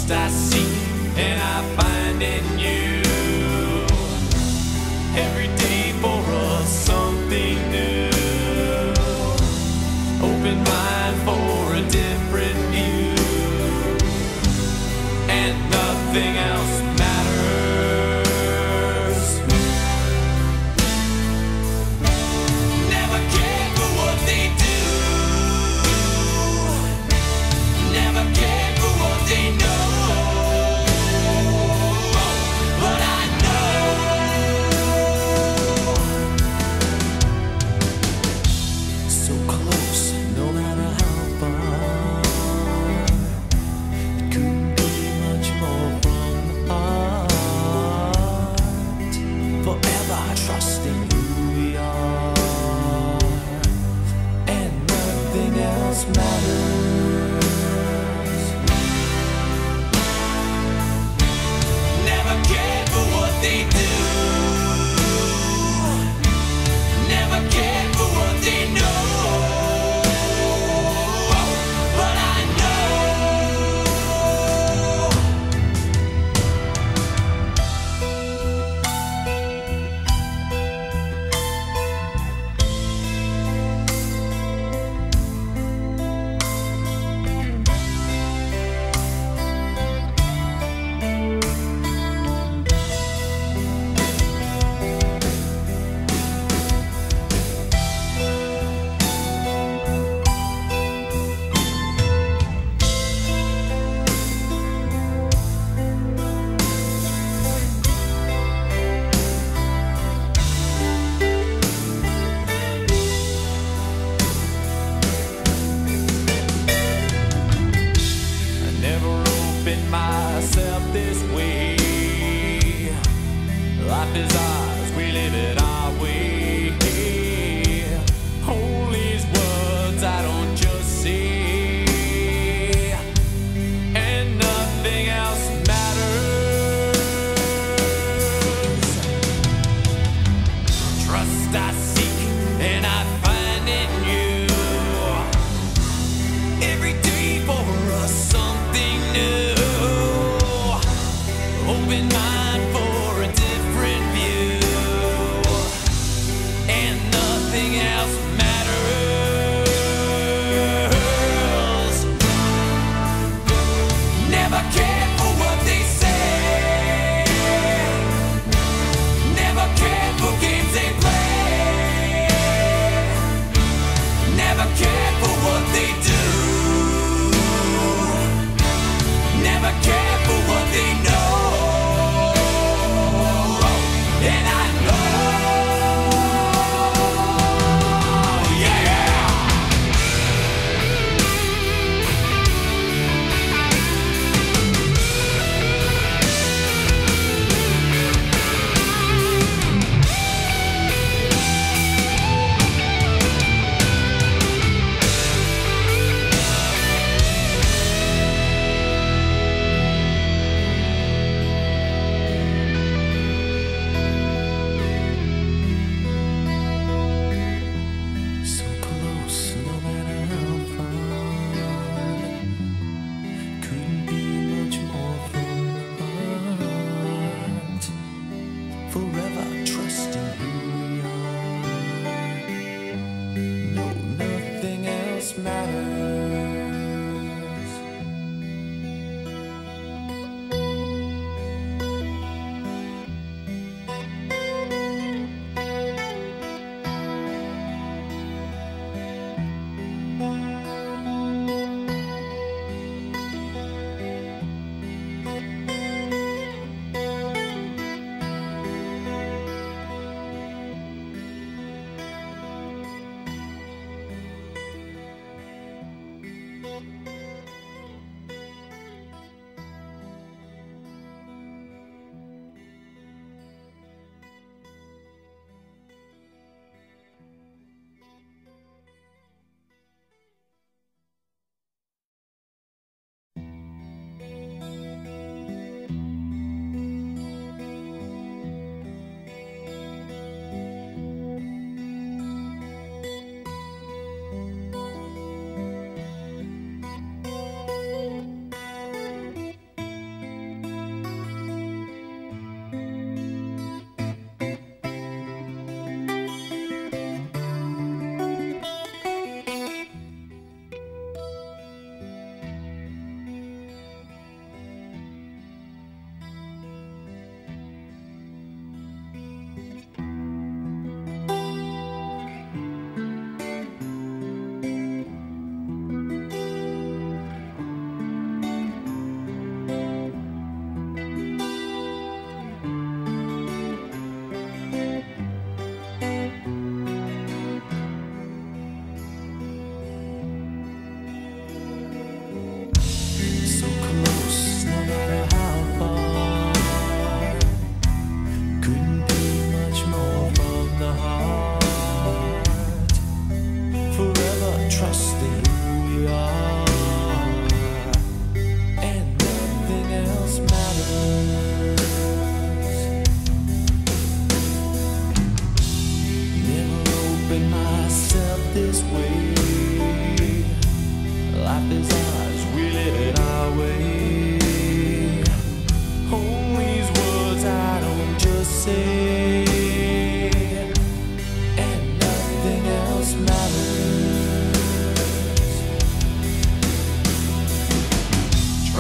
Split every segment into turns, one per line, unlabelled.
lost I seek and I find in you. Every day for us something new. Open mind for a different view, and nothing else matters. Never cared for what they do, never cared for what they know. But I know so close, no matter how far. It couldn't be much more from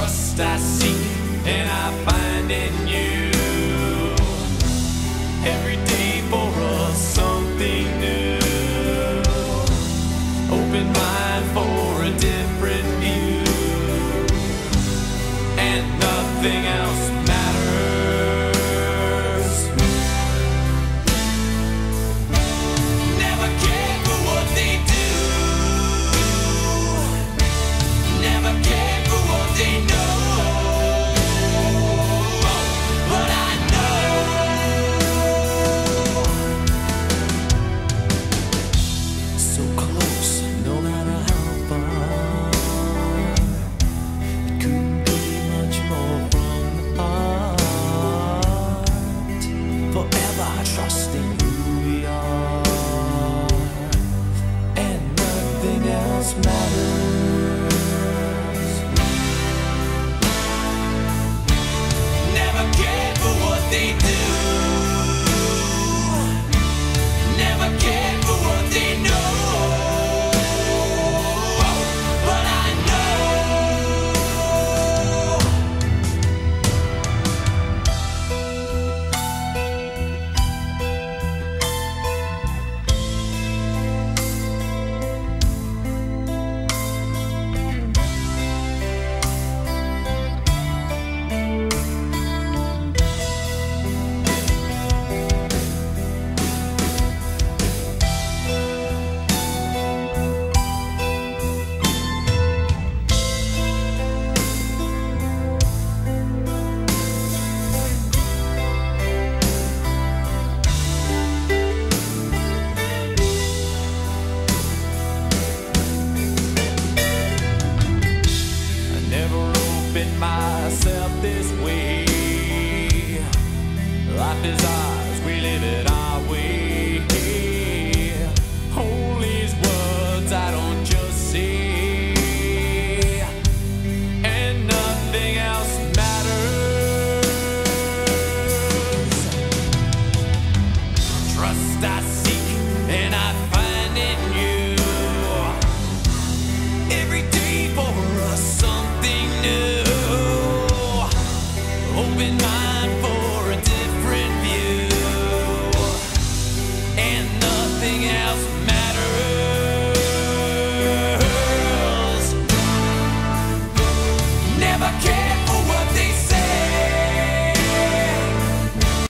Trust I seek and I find in you. Every day for us something new. Open mind for a different view. And nothing else matters. Never cared for what they do. Never cared for what they know. But I know so close, no matter how far. It couldn't be much more from the heart. Forever trusting who we are, and nothing else matters. Never cared for what they do. Never cared for what they know. But I know I never opened myself this way. Life is ours, we live it our way. Hold these words I don't just say, and nothing else matters. Trust I seek and I find in you. Every day for us something new. Open mind